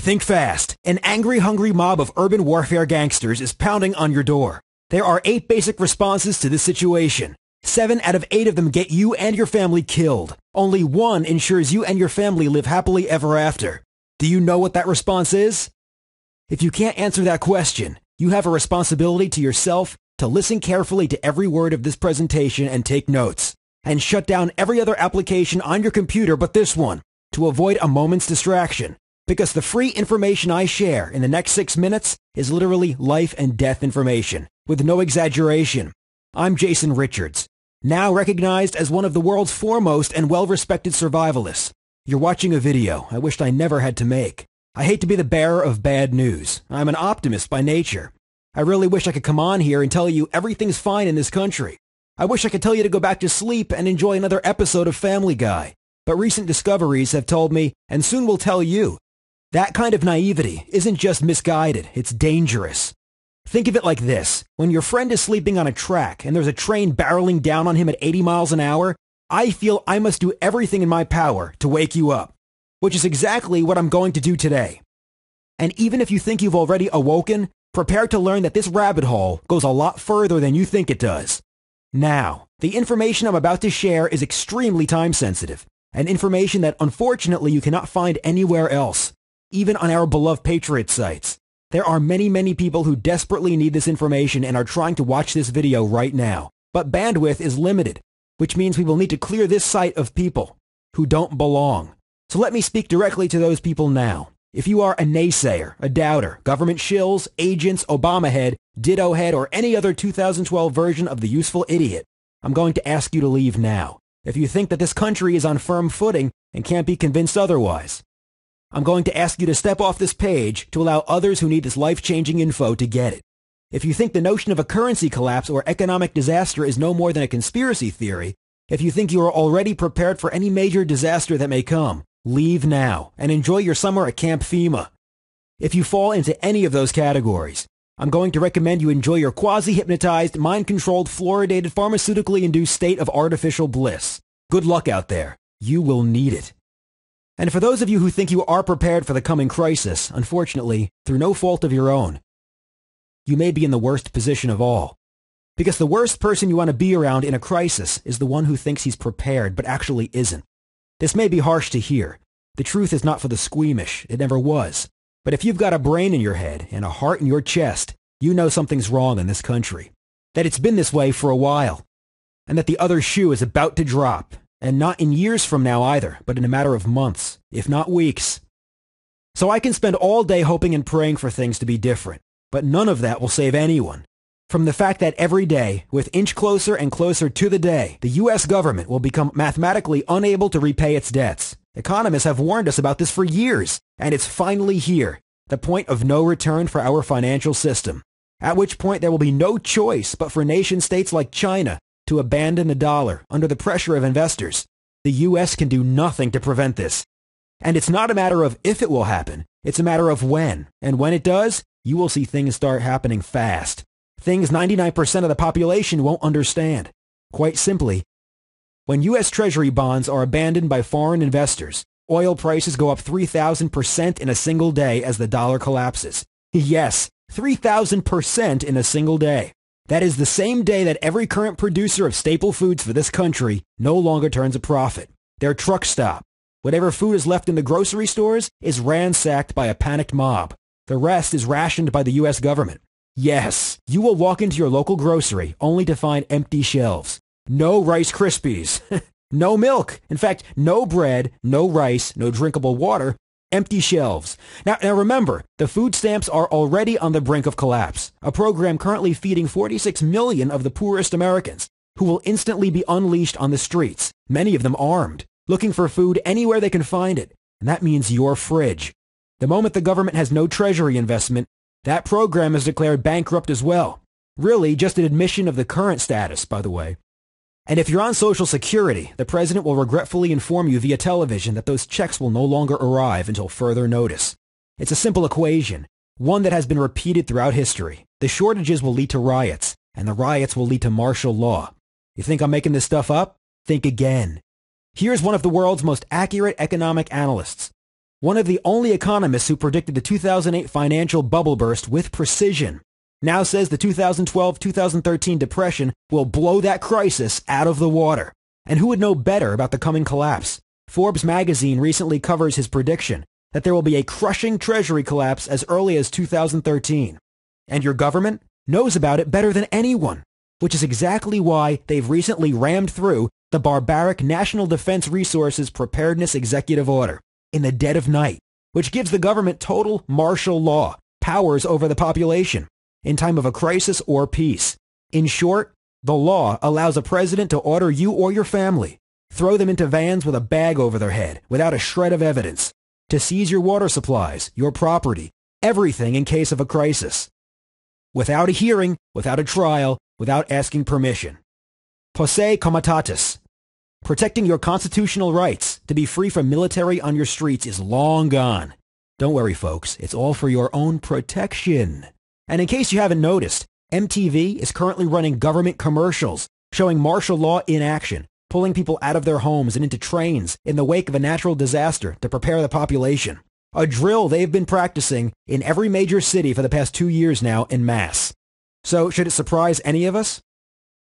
Think fast. An angry, hungry mob of urban warfare gangsters is pounding on your door. There are 8 basic responses to this situation. 7 out of 8 of them get you and your family killed. Only 1 ensures you and your family live happily ever after. Do you know what that response is? If you can't answer that question, you have a responsibility to yourself to listen carefully to every word of this presentation and take notes. And shut down every other application on your computer but this one to avoid a moment's distraction. Because the free information I share in the next 6 minutes is literally life and death information, with no exaggeration. I'm Jason Richards, now recognized as one of the world's foremost and well-respected survivalists. You're watching a video I wished I never had to make. I hate to be the bearer of bad news. I'm an optimist by nature. I really wish I could come on here and tell you everything's fine in this country. I wish I could tell you to go back to sleep and enjoy another episode of Family Guy. But recent discoveries have told me, and soon will tell you, that kind of naivety isn't just misguided, it's dangerous. Think of it like this. When your friend is sleeping on a track and there's a train barreling down on him at 80 miles an hour, I feel I must do everything in my power to wake you up, which is exactly what I'm going to do today. And even if you think you've already awoken, prepare to learn that this rabbit hole goes a lot further than you think it does. Now, the information I'm about to share is extremely time-sensitive, and information that unfortunately you cannot find anywhere else, even on our beloved Patriot sites. There are many people who desperately need this information and are trying to watch this video right now, but bandwidth is limited, which means we will need to clear this site of people who don't belong. So let me speak directly to those people now. If you are a naysayer, a doubter, government shills, agents, Obama head, ditto head, or any other 2012 version of the useful idiot, I'm going to ask you to leave now. If you think that this country is on firm footing and can't be convinced otherwise, I'm going to ask you to step off this page to allow others who need this life-changing info to get it. If you think the notion of a currency collapse or economic disaster is no more than a conspiracy theory, if you think you are already prepared for any major disaster that may come, leave now and enjoy your summer at Camp FEMA. If you fall into any of those categories, I'm going to recommend you enjoy your quasi-hypnotized, mind-controlled, fluoridated, pharmaceutically induced state of artificial bliss. Good luck out there. You will need it. And for those of you who think you are prepared for the coming crisis, unfortunately, through no fault of your own, you may be in the worst position of all. Because the worst person you want to be around in a crisis is the one who thinks he's prepared but actually isn't. This may be harsh to hear. The truth is not for the squeamish. It never was. But if you've got a brain in your head and a heart in your chest, you know something's wrong in this country. That it's been this way for a while. And that the other shoe is about to drop. And not in years from now either, but in a matter of months, if not weeks. So I can spend all day hoping and praying for things to be different, but none of that will save anyone. From the fact that every day, with inch closer and closer to the day, the U.S. government will become mathematically unable to repay its debts. Economists have warned us about this for years, and it's finally here, the point of no return for our financial system, at which point there will be no choice but for nation-states like China to abandon the dollar under the pressure of investors. The U.S. can do nothing to prevent this. And it's not a matter of if it will happen, it's a matter of when. And when it does, you will see things start happening fast. Things 99% of the population won't understand. Quite simply, when U.S. Treasury bonds are abandoned by foreign investors, oil prices go up 3,000% in a single day as the dollar collapses. Yes, 3,000% in a single day. That is the same day that every current producer of staple foods for this country no longer turns a profit. Their trucks stop. Whatever food is left in the grocery stores is ransacked by a panicked mob. The rest is rationed by the U.S. government. Yes, you will walk into your local grocery only to find empty shelves. No Rice Krispies. No milk. In fact, no bread, no rice, no drinkable water. Empty shelves. Now remember, the food stamps are already on the brink of collapse, a program currently feeding 46 million of the poorest Americans, who will instantly be unleashed on the streets, many of them armed, looking for food anywhere they can find it, and that means your fridge. The moment the government has no treasury investment, that program is declared bankrupt as well. Really, just an admission of the current status, by the way. And if you're on Social Security, the president will regretfully inform you via television that those checks will no longer arrive until further notice. It's a simple equation, one that has been repeated throughout history. The shortages will lead to riots, and the riots will lead to martial law. You think I'm making this stuff up? Think again. Here's one of the world's most accurate economic analysts. one of the only economists who predicted the 2008 financial bubble burst with precision, now says the 2012-2013 depression will blow that crisis out of the water. And who would know better about the coming collapse? Forbes magazine recently covers his prediction that there will be a crushing treasury collapse as early as 2013. And your government knows about it better than anyone, which is exactly why they've recently rammed through the barbaric National Defense Resources Preparedness Executive Order in the dead of night, which gives the government total martial law powers over the population in time of a crisis or peace. In short, the law allows a president to order you or your family, throw them into vans with a bag over their head without a shred of evidence, to seize your water supplies, your property, everything in case of a crisis, without a hearing, without a trial, without asking permission. Posse comitatus. Protecting your constitutional rights to be free from military on your streets is long gone. Don't worry, folks. It's all for your own protection. And in case you haven't noticed, MTV is currently running government commercials showing martial law in action, pulling people out of their homes and into trains in the wake of a natural disaster to prepare the population. A drill they've been practicing in every major city for the past 2 years now en masse. So, should it surprise any of us?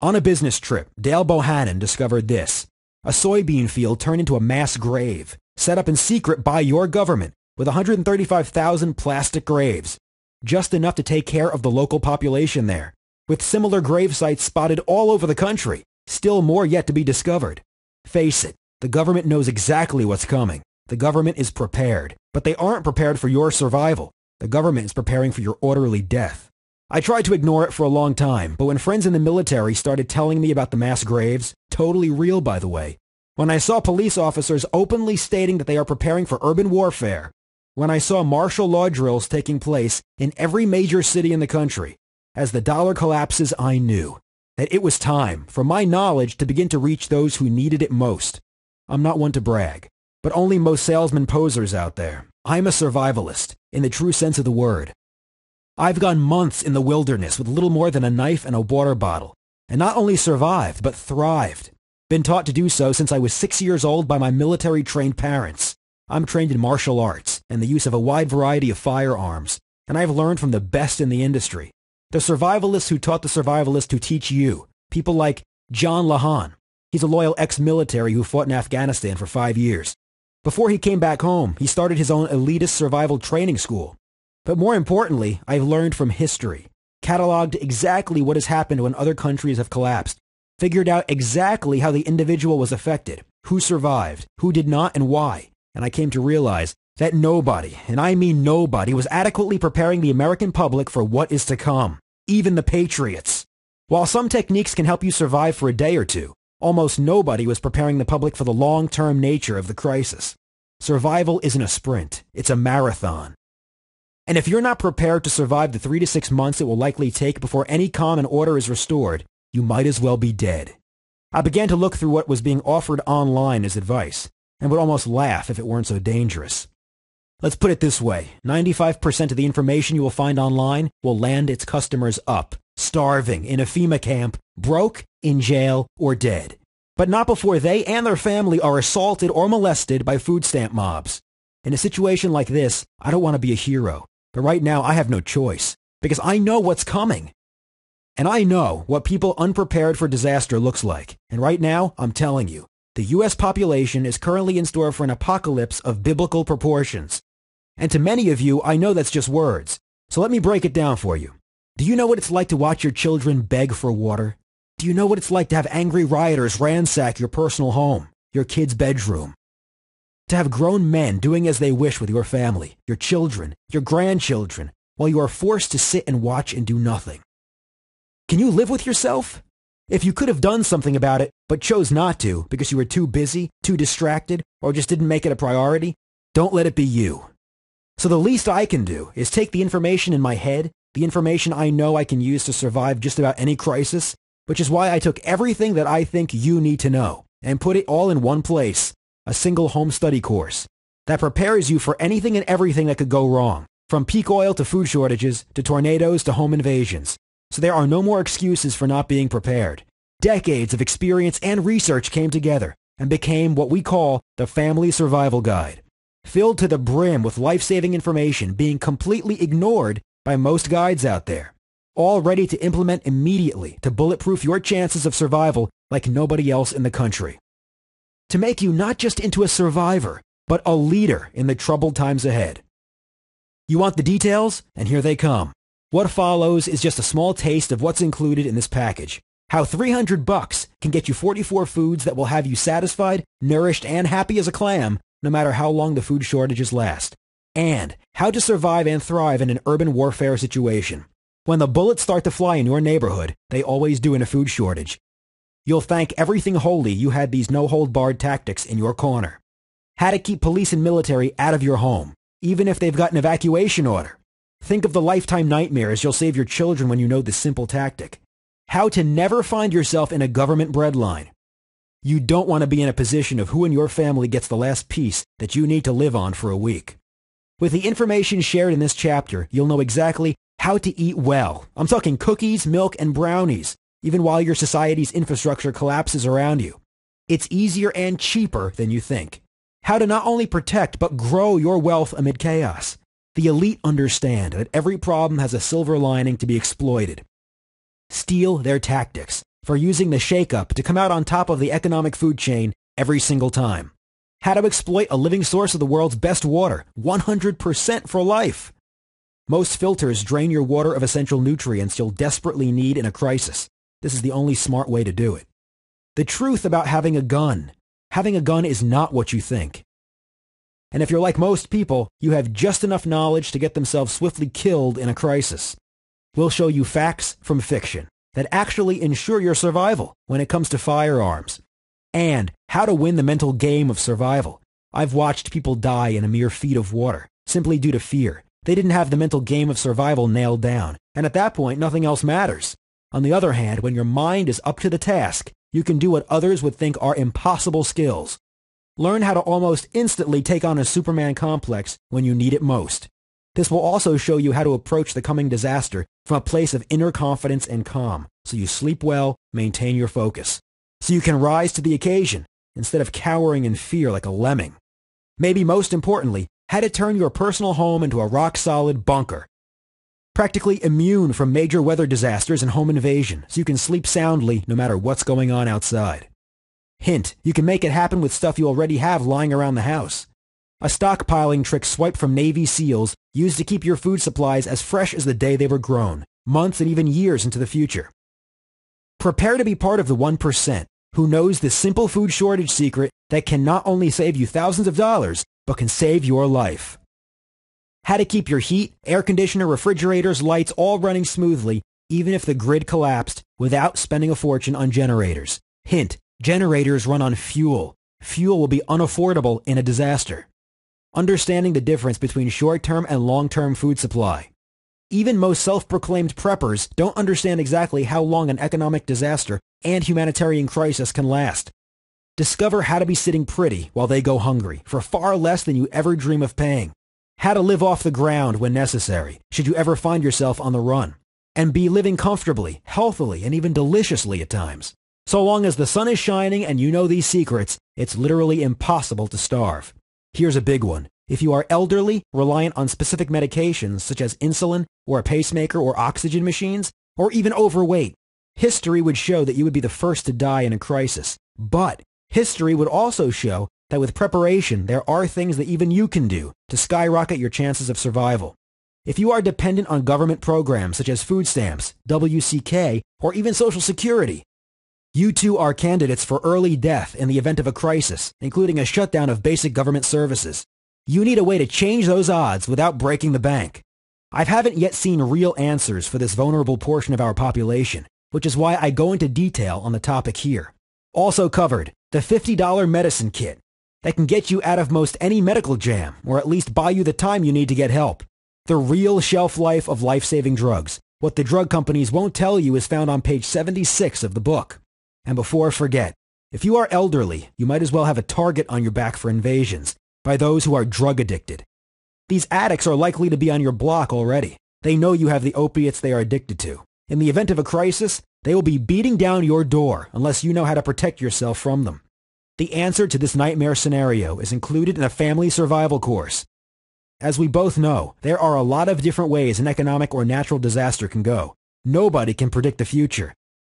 On a business trip, Dale Bohannon discovered this. A soybean field turned into a mass grave, set up in secret by your government, with 135,000 plastic graves. Just enough to take care of the local population there, with similar grave sites spotted all over the country, still more yet to be discovered. Face it, the government knows exactly what's coming. The government is prepared, but they aren't prepared for your survival. The government is preparing for your orderly death. I tried to ignore it for a long time, but when friends in the military started telling me about the mass graves, totally real by the way, when I saw police officers openly stating that they are preparing for urban warfare, when I saw martial law drills taking place in every major city in the country, as the dollar collapses, I knew that it was time for my knowledge to begin to reach those who needed it most. I'm not one to brag, but only most salesman posers out there. I'm a survivalist, in the true sense of the word. I've gone months in the wilderness with little more than a knife and a water bottle, and not only survived, but thrived. Been taught to do so since I was 6 years old by my military-trained parents. I'm trained in martial arts and the use of a wide variety of firearms, and I've learned from the best in the industry. The survivalists who taught the survivalists to teach you, people like John Lahan. He's a loyal ex-military who fought in Afghanistan for 5 years. Before he came back home, he started his own elitist survival training school. But more importantly, I've learned from history, cataloged exactly what has happened when other countries have collapsed, figured out exactly how the individual was affected, who survived, who did not, and why. And I came to realize that nobody, and I mean nobody, was adequately preparing the American public for what is to come, even the patriots. While some techniques can help you survive for a day or two, almost nobody was preparing the public for the long-term nature of the crisis. Survival isn't a sprint, it's a marathon. And if you're not prepared to survive the 3 to 6 months it will likely take before any calm and order is restored, you might as well be dead. I began to look through what was being offered online as advice, and would almost laugh if it weren't so dangerous. Let's put it this way, 95% of the information you will find online will land its customers up, starving, in a FEMA camp, broke, in jail, or dead. But not before they and their family are assaulted or molested by food stamp mobs. In a situation like this, I don't want to be a hero. But right now, I have no choice, because I know what's coming. And I know what people unprepared for disaster looks like. And right now, I'm telling you, the U.S. population is currently in store for an apocalypse of biblical proportions. And to many of you, I know that's just words. So let me break it down for you. Do you know what it's like to watch your children beg for water? Do you know what it's like to have angry rioters ransack your personal home, your kid's bedroom? To have grown men doing as they wish with your family, your children, your grandchildren, while you are forced to sit and watch and do nothing. Can you live with yourself? If you could have done something about it, but chose not to because you were too busy, too distracted, or just didn't make it a priority, don't let it be you. So the least I can do is take the information in my head, the information I know I can use to survive just about any crisis, which is why I took everything that I think you need to know and put it all in one place. A single home study course that prepares you for anything and everything that could go wrong, from peak oil to food shortages, to tornadoes to home invasions. So there are no more excuses for not being prepared. Decades of experience and research came together and became what we call the Family Survival Guide. filled to the brim with life-saving information being completely ignored by most guides out there, all ready to implement immediately to bulletproof your chances of survival like nobody else in the country. To make you not just into a survivor, but a leader in the troubled times ahead. You want the details? And here they come. What follows is just a small taste of what's included in this package. How $300 can get you 44 foods that will have you satisfied, nourished, and happy as a clam, no matter how long the food shortages last. And how to survive and thrive in an urban warfare situation. When the bullets start to fly in your neighborhood, they always do in a food shortage. You'll thank everything holy you had these no-hold-barred tactics in your corner. How to keep police and military out of your home, even if they've got an evacuation order. Think of the lifetime nightmares you'll save your children when you know this simple tactic. How to never find yourself in a government breadline. You don't want to be in a position of who in your family gets the last piece that you need to live on for a week. With the information shared in this chapter, you'll know exactly how to eat well. I'm talking cookies, milk, and brownies, even while your society's infrastructure collapses around you. It's easier and cheaper than you think. How to not only protect, but grow your wealth amid chaos. The elite understand that every problem has a silver lining to be exploited. Steal their tactics for using the shake-up to come out on top of the economic food chain every single time. How to exploit a living source of the world's best water, 100% for life. Most filters drain your water of essential nutrients you'll desperately need in a crisis. This is the only smart way to do it. The truth about having a gun. Having a gun is not what you think. And if you're like most people, you have just enough knowledge to get themselves swiftly killed in a crisis. We'll show you facts from fiction that actually ensure your survival when it comes to firearms. And how to win the mental game of survival. I've watched people die in a mere feet of water, simply due to fear. They didn't have the mental game of survival nailed down, and at that point, nothing else matters. On the other hand, when your mind is up to the task, you can do what others would think are impossible skills. Learn how to almost instantly take on a Superman complex when you need it most. This will also show you how to approach the coming disaster from a place of inner confidence and calm, so you sleep well, maintain your focus. So you can rise to the occasion, instead of cowering in fear like a lemming. Maybe most importantly, how to turn your personal home into a rock-solid bunker. Practically immune from major weather disasters and home invasion, so you can sleep soundly no matter what's going on outside. Hint, you can make it happen with stuff you already have lying around the house. A stockpiling trick swiped from Navy SEALs used to keep your food supplies as fresh as the day they were grown, months and even years into the future. Prepare to be part of the 1% who knows the simple food shortage secret that can not only save you thousands of dollars, but can save your life. How to keep your heat, air conditioner, refrigerators, lights all running smoothly, even if the grid collapsed, without spending a fortune on generators. Hint, generators run on fuel. Fuel will be unaffordable in a disaster. Understanding the difference between short-term and long-term food supply. Even most self-proclaimed preppers don't understand exactly how long an economic disaster and humanitarian crisis can last. Discover how to be sitting pretty while they go hungry for far less than you ever dream of paying. How to live off the ground when necessary, should you ever find yourself on the run. And be living comfortably, healthily, and even deliciously at times. So long as the sun is shining and you know these secrets, it's literally impossible to starve. Here's a big one. If you are elderly, reliant on specific medications such as insulin or a pacemaker or oxygen machines, or even overweight, history would show that you would be the first to die in a crisis. But history would also show that with preparation, there are things that even you can do to skyrocket your chances of survival. If you are dependent on government programs such as food stamps, WCK, or even Social Security, you too are candidates for early death in the event of a crisis, including a shutdown of basic government services. You need a way to change those odds without breaking the bank. I haven't yet seen real answers for this vulnerable portion of our population, which is why I go into detail on the topic here. Also covered, the $50 medicine kit that can get you out of most any medical jam, or at least buy you the time you need to get help. The real shelf life of life-saving drugs. What the drug companies won't tell you is found on page 76 of the book. And before I forget, if you are elderly, you might as well have a target on your back for invasions by those who are drug addicted. These addicts are likely to be on your block already. They know you have the opiates they are addicted to. In the event of a crisis, they will be beating down your door unless you know how to protect yourself from them. The answer to this nightmare scenario is included in a family survival course. As we both know, there are a lot of different ways an economic or natural disaster can go. Nobody can predict the future,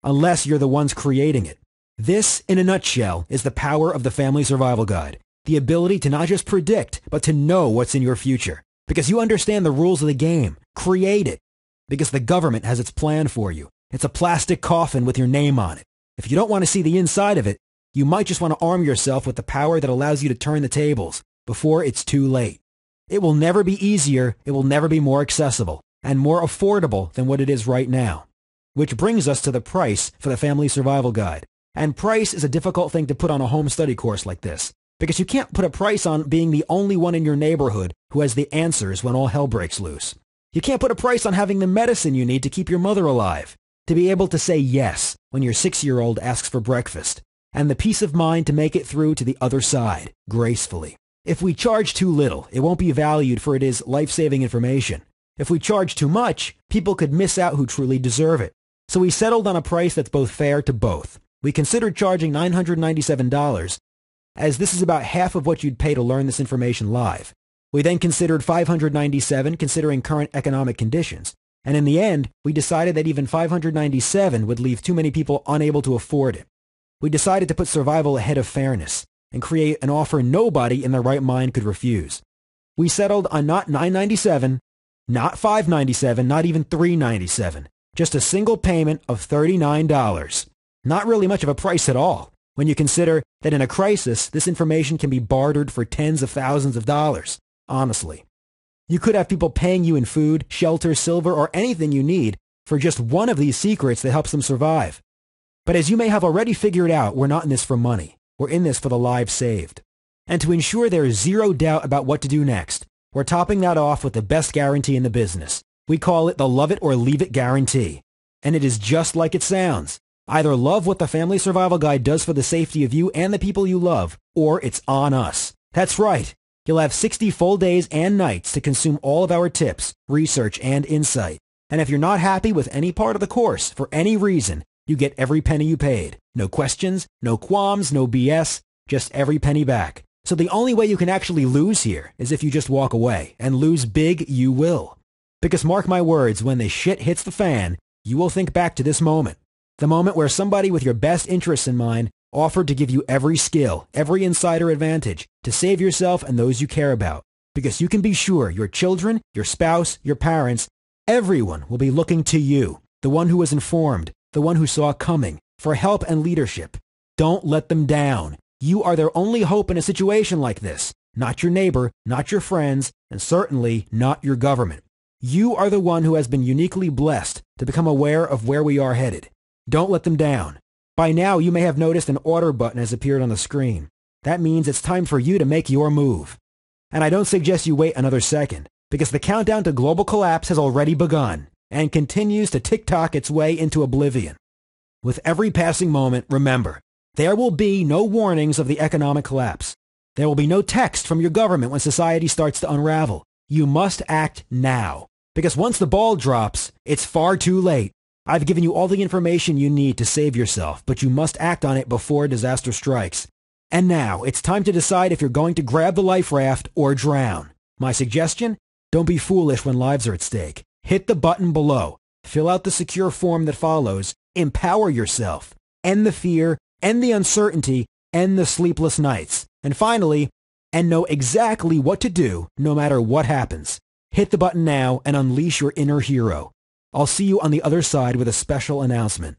unless you're the ones creating it. This, in a nutshell, is the power of the Family Survival Guide. The ability to not just predict, but to know what's in your future. Because you understand the rules of the game. Create it. Because the government has its plan for you. It's a plastic coffin with your name on it. If you don't want to see the inside of it, you might just want to arm yourself with the power that allows you to turn the tables before it's too late. It will never be easier, it will never be more accessible, and more affordable than what it is right now. Which brings us to the price for the Family Survival Guide. And price is a difficult thing to put on a home study course like this, because you can't put a price on being the only one in your neighborhood who has the answers when all hell breaks loose. You can't put a price on having the medicine you need to keep your mother alive, to be able to say yes when your 6-year-old asks for breakfast, and the peace of mind to make it through to the other side, gracefully. If we charge too little, it won't be valued for it is life-saving information. If we charge too much, people could miss out who truly deserve it. So we settled on a price that's both fair to both. We considered charging $997, as this is about half of what you'd pay to learn this information live. We then considered $597, considering current economic conditions. And in the end, we decided that even $597 would leave too many people unable to afford it. We decided to put survival ahead of fairness and create an offer nobody in their right mind could refuse. We settled on not $997, not $597, not even $397, just a single payment of $39. Not really much of a price at all, when you consider that in a crisis, this information can be bartered for tens of thousands of dollars, honestly. You could have people paying you in food, shelter, silver, or anything you need for just one of these secrets that helps them survive. But as you may have already figured out, we're not in this for money. We're in this for the lives saved. And to ensure there is zero doubt about what to do next, we're topping that off with the best guarantee in the business. We call it the Love It or Leave It guarantee. And it is just like it sounds. Either love what the Family Survival Guide does for the safety of you and the people you love, or it's on us. That's right. You'll have 60 full days and nights to consume all of our tips, research, and insight. And if you're not happy with any part of the course, for any reason, you get every penny you paid. No questions, no qualms, no BS, just every penny back. So the only way you can actually lose here is if you just walk away, and lose big you will. Because mark my words, when the shit hits the fan, you will think back to this moment. The moment where somebody with your best interests in mind offered to give you every skill, every insider advantage to save yourself and those you care about. Because you can be sure your children, your spouse, your parents, everyone will be looking to you, the one who was informed, the one who saw it coming, for help and leadership. Don't let them down. You are their only hope in a situation like this. Not your neighbor, not your friends, and certainly not your government. You are the one who has been uniquely blessed to become aware of where we are headed. Don't let them down. By now, you may have noticed an order button has appeared on the screen. That means it's time for you to make your move. And I don't suggest you wait another second, because the countdown to global collapse has already begun and continues to tick-tock its way into oblivion. With every passing moment, remember, there will be no warnings of the economic collapse. There will be no text from your government when society starts to unravel. You must act now, because once the ball drops, it's far too late. I've given you all the information you need to save yourself, but you must act on it before disaster strikes. And now, it's time to decide if you're going to grab the life raft or drown. My suggestion? Don't be foolish when lives are at stake. Hit the button below. Fill out the secure form that follows. Empower yourself. End the fear, end the uncertainty, end the sleepless nights. And finally, know exactly what to do no matter what happens. Hit the button now and unleash your inner hero. I'll see you on the other side with a special announcement.